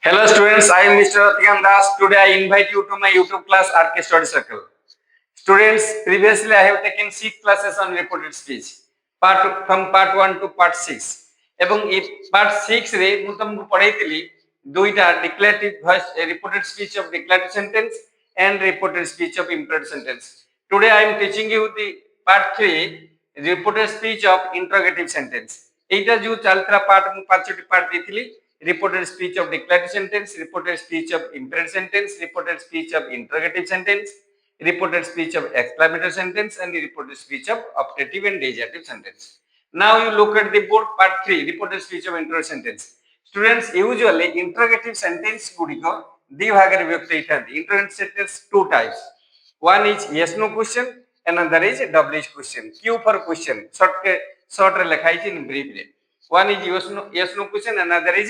Hello students, I am Mr. Ratikan Das. Today I invite you to my YouTube class RK Study Circle. Students, previously I have taken 6 classes on reported speech. From part 1 to part 6. এবং এই part 6 রে ମୁଁ ତମକୁ ପଢେଇଥିଲି ଦୁଇଟା declarative voice reported speech of declarative sentence and reported speech of imperative sentence. Today I am teaching you the part 3 reported speech of interrogative sentence. এইটা जो ଚାଲଥିଲା part ମୁଁ ପାଞ୍ଚଟି part ଦେଇଥିଲି reported speech of declarative sentence, reported speech of imperative sentence, reported speech of interrogative sentence, reported speech of exclamatory sentence, and the reported speech of optative and dative sentence. Now you look at the board part 3, reported speech of interrogative sentence. Students, usually interrogative sentence gudiko di bhagare vyakti hoitanti. Interrogative sentence two types. One is yes no question, another is WH question. Q for question, short re lekha hoichi in brief re. One is yes no question, another is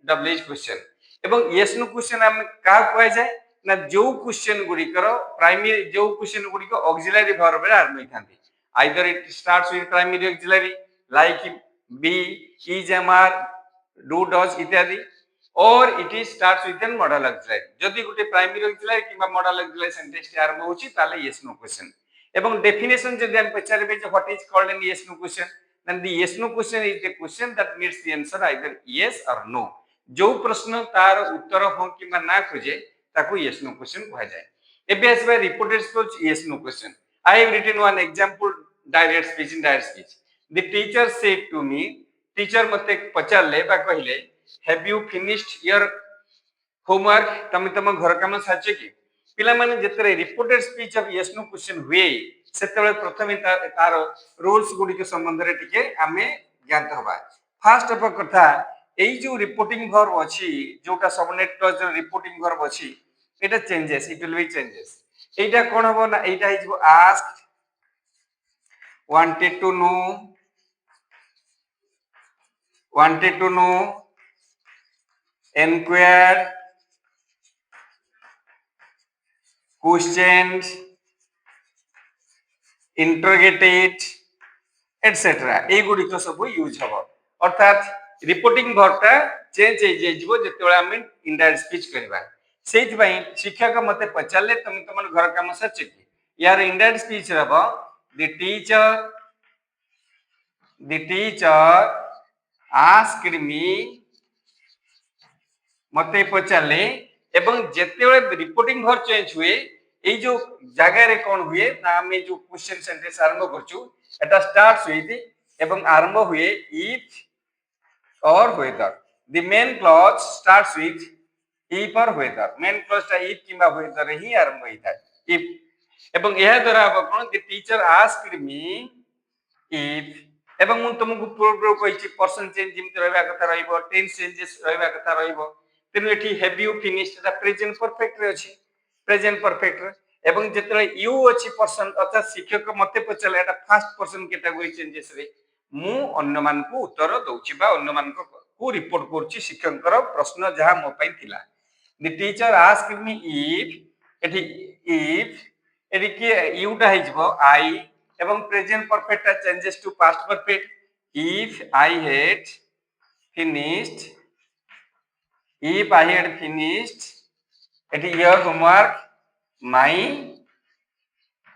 WH question. এবং yes no question ଆମେ କାହା କୁହାଯାଏ ନା ଯୋଉ question गुड़िकर primary जो question गुड़िक auxiliary verb रे आरंभ होइथांती either it starts with primary auxiliary like be is am are do does इत्यादि और it is starts with an modal auxiliary जदि गुटे प्राइमरी ऑक्सिलरी किबा मॉडल ऑक्सिलरी सेंटेंस आरंभ होची ताले yes no question এবং डेफिनेशन जदि हम पचारबे जे what is called an yes no question then the yes no question is the question that needs the answer either yes or no जो प्रश्न तार उत्तर हो कि ना खोजे ताको yes no question कहा जाए एबे आसबे reported speech yes no question I have written one example direct speech in direct speech the teacher said to me teacher मते पचारले बा कहिले have you finished your homework तमे तम घर काम साचे कि पिला माने जेतरे reported speech of yes no question हुए सेतबे प्रथमे तार रूल्स गुडी के संबंध रे टिके हमें ज्ञात होबा फास्ट ऑफ कथा এই যে রিপোর্টিং ভার্ব আছে যেটা সাবনেট ক্লজ রিপোর্টিং ভার্ব আছে এটা changes it will be changes এইটা কোন হবে না এইটা হইব asked wanted to know enquired questioned interrogated etcetera এইগুড়িক সব ইউজ হব অর্থাৎ রিপোর্টিং ভার্বটা চেঞ্জ হই যাইবো যেতেবেলে আমি ইনডাইরেক্ট স্পিচ করিবা সেইতি পই শিক্ষক মতে পচারলে তুমি তোমার ঘর কাম সচে কি ইয়ার ইনডাইরেক্ট স্পিচ হব the teacher asked me মতে পচারলে এবং যেতেবেলে রিপোর্টিং ভার্ব চেঞ্জ हुए এই যে জায়গায় কোন हुए না আমি যে কোশ্চেন সেন্টেন্স আরম্ভ করছু এটা স্টার্টস উইথ এবং আরম্ভ हुए if or whether the main clause starts with if or whether main clause টা if কিংবা whether হি আরম্ভ হইতা if এবং এহা দ্বারা হব কোন the teacher asked me if এবং ମୁଁ ତୁମକୁ ପୂର୍ବରୁ କହିଛି पर्सन चेंज ଯେମିତି ରହିବା କଥା ରହିବ টেন্স ଚେଞ୍ଜେस ରହିବା କଥା ରହିବ ତେଣୁ ଏଠି have you finished এটা প্রেজেন্ট পারফেক্ট রে ଅଛି প্রেজেন্ট পারফেক্ট রে এবং যেତେବେଳେ you ଅଛି पर्सन অর্থাৎ শিক্ষক মতে পଚାरले এটা ফার্স্ট पर्सन ক্যাটাগরি চেঞ্জেস রে ମୁଁ ଅନ୍ୟମାନଙ୍କୁ ଉତ୍ତର ଦଉଛି ବା ଅନ୍ୟମାନଙ୍କୁ ରିପୋର୍ଟ କରୁଛି ଶିକ୍ଷକଙ୍କର ପ୍ରଶ୍ନ ଯାହା ମୋ ପାଇଁ ଥିଲା the teacher asked me if ଏଠି କି you ଟା ହେଇଯିବ I এবং প্রেজেন্ট পারফেক্ট টা changes to past perfect if I had finished এটি your homework my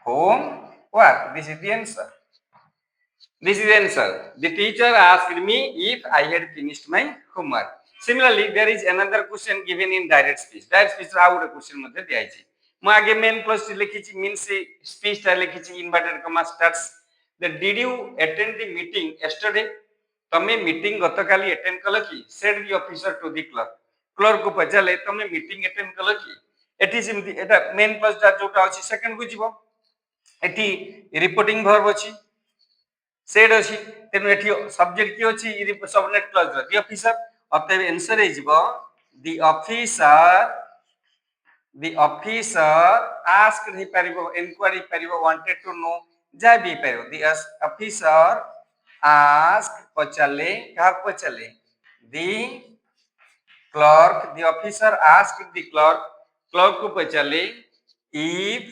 homework this is the answer the teacher asked me if I had finished my homework similarly there is another question given in direct speech रा out question मध्ये दियाइछि मु आगे main clause लिखिछि means speech टा लिखिछि inverted comma starts the did you attend the meeting yesterday तमे meeting गतकाली अटेंड कल कि said the officer to the clerk को पचाले तमे मीटिंग अटेंड कल कि एटी सिमती एटा मेन क्लॉज टा जोटा अछि सेकंड को जीवो एटी रिपोर्टिंग वर्ब अछि सेड अछि तेनु एटी सब्जेक्ट की अछि सबनेट क्लॉज द ऑफिसर अतः आंसर हे जीवो the officer asked he paribo inquiry paribo wanted to know ja bi paribo the officer asked pachale ka pachale the officer asked the clerk को पचाले if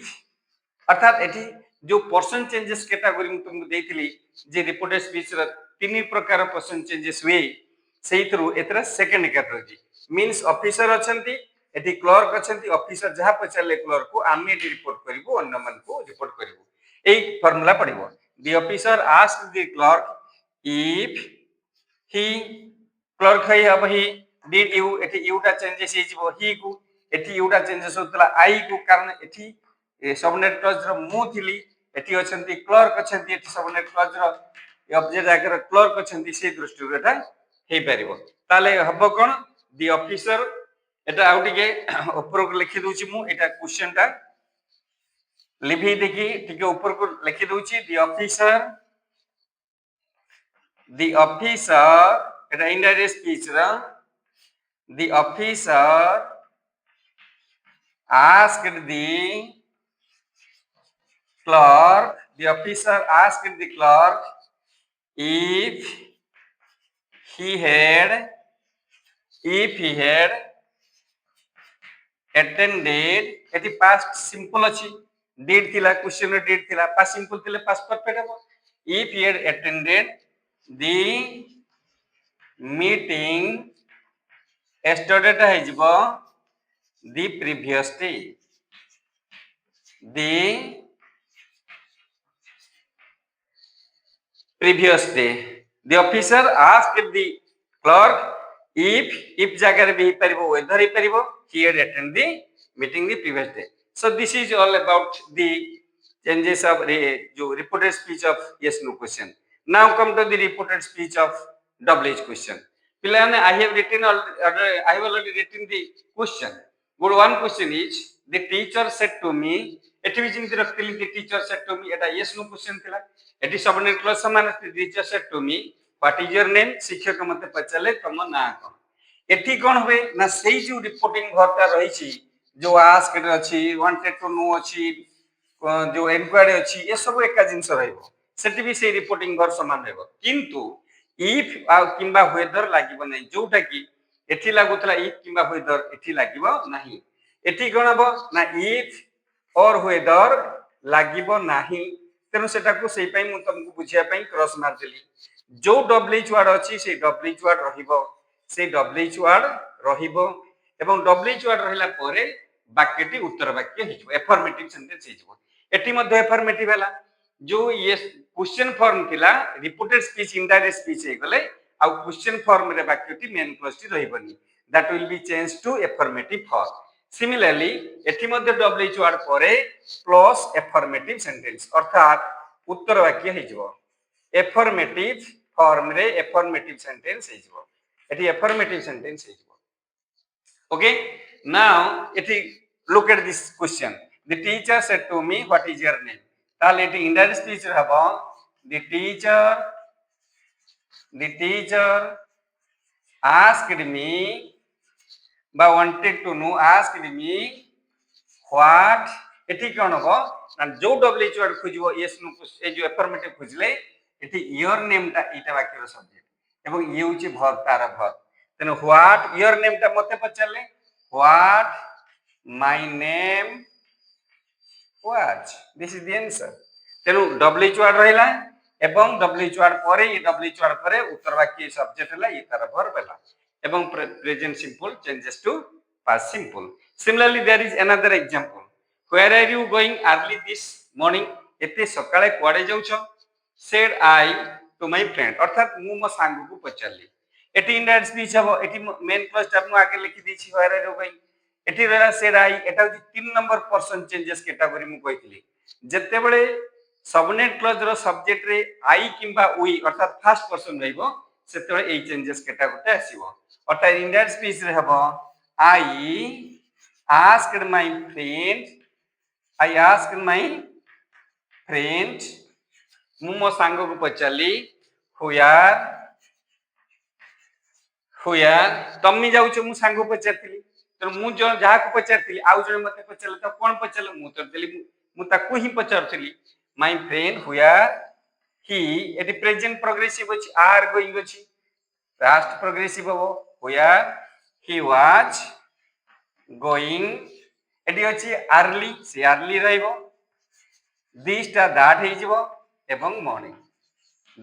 अर्थात एठी जो person changes category में तुमको देइथिली जे reported speech र तीन प्रकार person changes हुए ସେଇଥିରୁ ଏଥିରେ ସେକେଣ୍ଡ କ୍ୟାଟେଗୋରୀ मीन्स ऑफिसर अछंती एठी क्लर्क अछंती ऑफिसर जहा पचारले क्लर्क को आमे एठी रिपोर्ट करिवो अन्य मन को रिपोर्ट करिवो एई फार्मूला पडिवो the officer ask the clerk if he clerk है अब ही डिड यू एठी यूटा चेंजेस हे जिवो ही को एठी यूटा चेंजेस होतला आई को कारण एठी सबनेट क्लॉज रो मु थिली एठी अछंती क्लर्क अछंती एठी सबनेट क्लॉज रो ऑब्जेक्ट आकर क्लर्क अछंती से दृष्टि एटा हे परिवो ताले हबो कोन द ऑफिसर एटा आउ टिके ऊपर को लिखि दोची मु एटा क्वेश्चन टा लिखि देखि टिके ऊपर को लिखि दोची the officer Etah indirect speech रा the officer asked the clerk if he had attended eighty past simple अछि did थिला क्वेश्चन did थिला past simple थिले past perfect हो if he had attended the meeting yesterday टा हे जिवो the previous day the officer asked the clerk if jagare be paribo whether he paribo he had attended the meeting the previous day so this is all about the changes of reported speech of yes no question now come to the reported speech of double H question Pilane, I have already written the question good one question is the teacher said to me एठी भी जिनती रखतिली the teacher said to me Etah yes no question थिला एठी subnet clause समान teacher said to me what is your name शिक्षक मते पचाले तम ना कोन एठी कोन होबे ना सेही जो रिपोर्टिंग भरता रही छी जो आस्क्ड अछि वांटेड टू नो अछि जो इंक्वायरी अछि ए सब एका जिंस रहइबो सेठी भी से रिपोर्टिंग भर समान रहइबो किंतु इफ किंबा वेदर लागिबो नै जोटा की एठी लागुतला इफ किंबा वेदर एठी लागिबो नाही एठी कोन हबो ना इफ और वेदर लागिबो नाही तेनु सेटा को सेई पई मु तुमको बुझिया पई क्रॉस मार देली जो डब्ल्यूएच वर्ड अछि से डब्ल्यूएच वर्ड रहिबो से डब्ल्यूएच वर्ड रहिबो एवं डब्ल्यूएच वर्ड रहिला परे वाक्यटी उत्तर वाक्य हे जिवो एफर्मेटिव सेंटेंस हे जिवो एटी मध्ये एफर्मेटिव हला जो ये क्वेश्चन फॉर्म थिला रिपोर्टेड स्पीच इनडायरेक्ट स्पीच हे गले आ क्वेश्चन फॉर्म रे वाक्यटी मेन क्लॉज टी रहिबोनी that will be change to affirmative form Similarly, एठी मध्ये WH वर्ड परे प्लस एफर्मेटिव सेंटेंस अर्थात उत्तर वाक्य हे जिवो एफर्मेटिव फॉर्म रे एफर्मेटिव सेंटेंस हे जिवो एठी एफर्मेटिव सेंटेंस हे जिवो ओके नाउ एठी look at this question the teacher said to me what is your name ताले एठी इंडायरेक्ट स्पीच रे हबो द टीचर asked me बा wanted to know asked me what एठी कोन हो ना जो डब्ल्यूएच वर्ड खोजिबो यस नो ए जो एफर्मेटिव खोजले एठी योर नेम ता इटा वाक्य रो सब्जेक्ट एवं ये होची वर्ब तार वर्ब तेनो व्हाट योर नेम ता मते पचले what my name was this is the answer तेनो डब्ल्यूएच वर्ड रहिला एवं डब्ल्यूएच वर्ड परे ये डब्ल्यूएच वर्ड परे उत्तर वाक्य सब्जेक्ट हला ये तार वर्ब हला एवं present simple changes to past simple similarly there is another example where are you going early this morning एते सकाळे कोडे जाउछो said I to my friend अर्थात मु मो सांग को पचारली एटी इंडायरेक्ट स्पीच हबो एटी मेन क्लॉज टा मु आगे लिखि दिछि where are you going eighty रहला said I Etah 3 number person changes category मु कहितली जते बेले सबनेट क्लॉज रो सब्जेक्ट रे I किंबा we अर्थात फर्स्ट पर्सन रहइबो सेते बेले ए चेंजेस कैटेगरी आसीबो अर्थात इंडायरेक्ट स्पीच रे हबो I asked my friend मु मो सांग को पचाली हुयार तम्मी जाउछ मु सांग को पचारतिली तो मु जो जहा को पचारतिली आउ जने मते पचारले त कोन पचारले मु तो देली मु ताकू ही पचारतिली माय फ्रेंड हुयार ही एटी प्रेजेंट प्रोग्रेसिव अछि आर गोइंग अछि पास्ट प्रोग्रेसिव हो where he was going एटी अछि अर्ली से अर्ली रहइबो दिस ता दैट हे जिवो एवं morning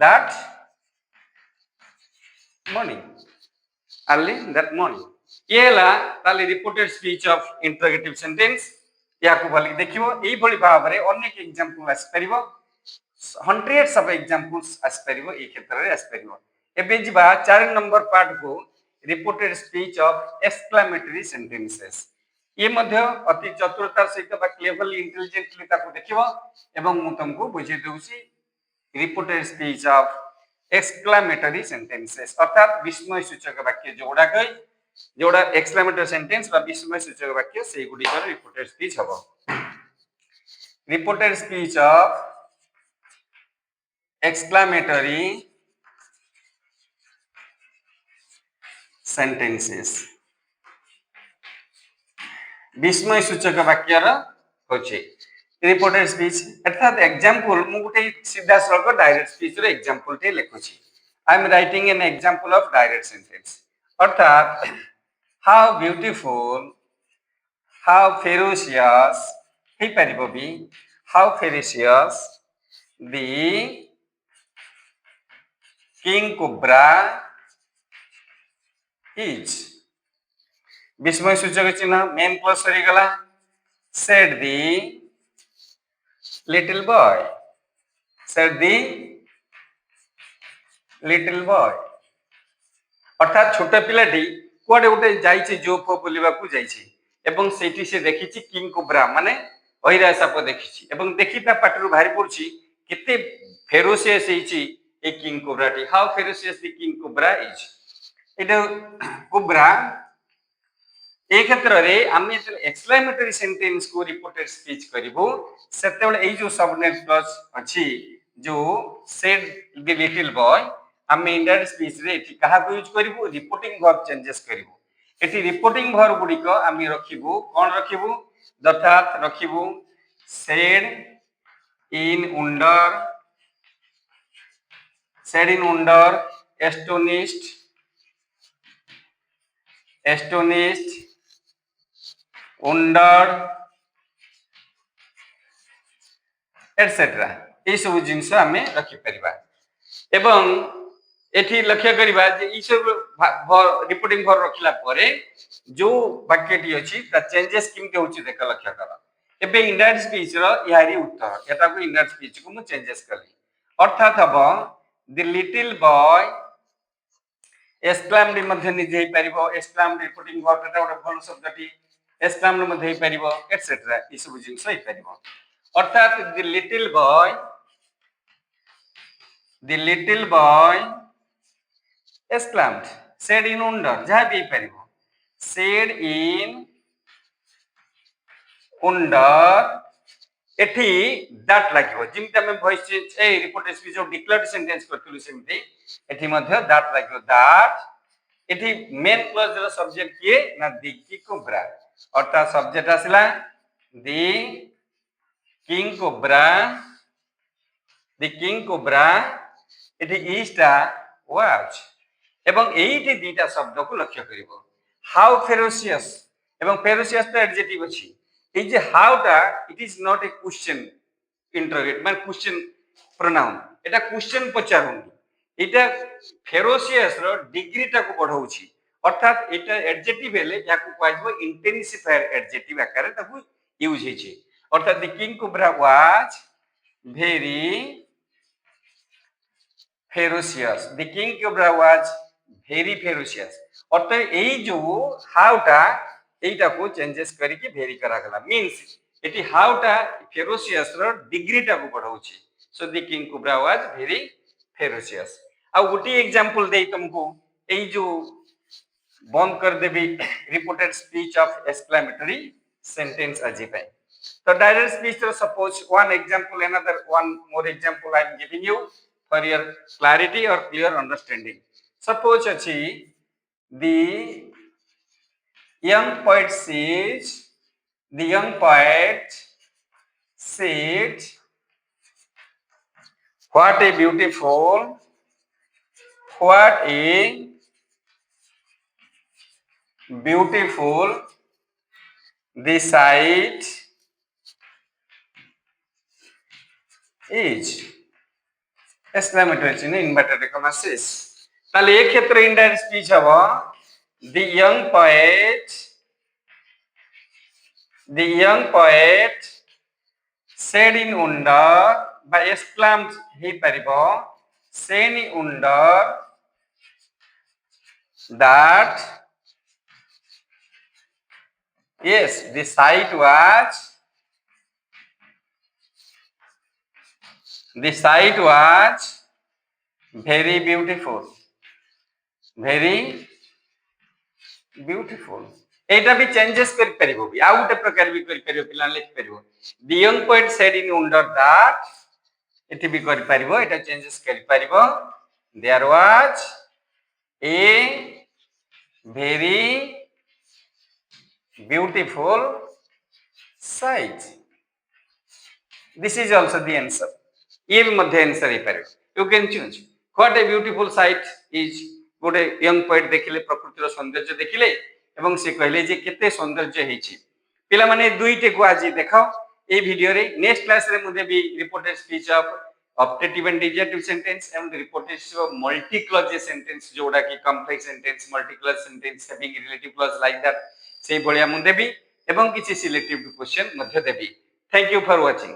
that morning early that morning ये हला ताले reported speech of interrogative sentence या को भली देखिबो एई भली भाबरे अनेक एग्जांपल आस परिबो हंड्रेड्स ऑफ एग्जांपल्स आस परिबो ए क्षेत्र रे आस परिबो एबे जिबा 4 नंबर पार्ट को reported speech of exclamatory sentences ये मध्य अति चतुरतार सहित बा क्लेवरली इंटेलिजेंटली ताको देखिबो एवं मु तुमको बुझे Deusi reported speech of exclamatory sentences अर्थात विस्मय सूचक वाक्य जोड़ा एक्सक्लेमेटरी सेंटेंस बा विस्मय सूचक वाक्य से गुडी कर रिपोर्टेड स्पीच हबो reported speech of exclamatory sentences विस्मय सूचक वाक्य होचे रिपोर्टेड स्पीच अर्थात एग्जांपल मु गुटे सीधा सळक डायरेक्ट स्पीच रो एग्जांपल टे लेखुची I am writing an example of direct sentence अर्थात हाउ ब्यूटीफुल हाउ फेरोशियस हे परिबो बी how ferocious the King Cobra is विस्मय सूचक चिन्ह मेन प्लस सरी गला said the little boy अर्थात छोट पिलाटी कोडे उठे जाइछि जोप बुलिबा को जाइछि एवं सेठी से देखिछि किंग कोब्रा माने ओइरा साप देखिछि एवं देखिता पाटरु भारी पड़छि केते फेरोसियस हेछि ए किंग कोब्रा टी how ferocious the king cobra is it cobra ए क्षेत्र रे आमे एक्सक्लेमेटरी सेंटेंस को रिपोर्टेड स्पीच करिवो सेतेबेले एई जो सबनेट क्लॉज अछि जो सेड द लिटिल बॉय आमे इंडायरेक्ट स्पीच रे एठी कहा को यूज करिवो रिपोर्टिंग वर्ब चेंजेस करिवो एठी रिपोर्टिंग वर्ब गुडी को आमे रखिवो कोन रखिवो अर्थात रखिवो said in wonder said in wonder astonished wondered etc ए सब जिंस हमें रखि परिबा एवं एठी लक्ष्य करिबा जे ई सब रिपोर्टिंग फॉर रखिला परे जो वाक्यटी अछि ता चेंजेस किमते होछि देख लक्ष्य कर एबे इंडायरेक्ट स्पीच रो यारी उत्तर एटा को इंडायरेक्ट स्पीच को मु चेंजेस करली अर्थात हबो the little boy exclaimed मध्ये निजे हे परिबो exclaimed रिपोर्टिंग वर्ब एटा गोटे भल शब्दटी exclaimed मध्ये हे परिबो एटसेट्रा ई सब जिंस हे परिबो अर्थात the little boy exclaimed said in wonder जहा भी परिबो said in wonder एठी दैट लागिवो जिमते हम वॉइस चेंज ए reported speech of declared sentence करथुलु सेमते एठी मध्ये दैट लागिवो दैट एठी मेन क्लॉज रो सब्जेक्ट किए ना दी की कोब्रा अर्थात सब्जेक्ट आसिला दी किंग कोब्रा एठी इस्टा वाच एवं एठी दीटा शब्द को लक्ष्य करिवो हाउ फेरोसियस एवं फेरोसियस तो एडजेक्टिव अछि is how टा it is not a question interrogate मान question pronoun एटा question पचारुनी एटा फेरोसियस रो डिग्री टा को बढ़ाउची अर्थात एटा एडजेक्टिव हेले याकू कहबो इंटेंसिफायर एडजेक्टिव आकारे ताकू यूज हेची अर्थात the king cobra was very ferocious the king cobra was very ferocious अर्थात एई जो how टा एटा को चेंजेस करी के वेरी करा गला मींस एटी हाउ टा फेरोसियस रो डिग्री टा को बढ़ाउची so the king cobra was very ferocious आ गुटी एग्जांपल देई तुमको एई जो बंद कर देबी reported speech of exclamatory sentence अजी पे तो डायरेक्ट स्पीच रो suppose one example another one more example I am giving you for your clarity और क्लियर अंडरस्टैंडिंग सपोज अछि the young poet said what a beautiful the sight is exclamatory चिन्ह inverted comma शेष ताले एक क्षेत्र indirect speech हबो The young poet said in wonder by exclaimed he paribo said in wonder that yes the sight was very beautiful, very beautiful. एटा भी changes कर परिबो भी आ उटे प्रकार भी कर परिबो पिला लिख परिबो the young poet said in wonder that एटी भी कर परिबो एटा चेंजेस कर परिबो there was a very beautiful sight. This is also the answer. ये भी मध्य आंसर ही परिबो you can choose what a beautiful sight is. गोटे यंग पोएट देखिले प्रकृतिर सौंदर्य देखिले এবং সে কইলে যে কেতে সৌন্দর্য হেইছি পিলা মানে দুইटे को আজি দেখাও এই ভিডিও রে নেক্সট ক্লাস রে মধ্যে বি reported speech of optative and डिजेटिव sentence and reported multi clause sentence जोड़ा कि complex sentence multi clause sentence having relative clause like that सेही भलिया मु देबी एवं किछि selective question Madhya Devi. Thank you for watching.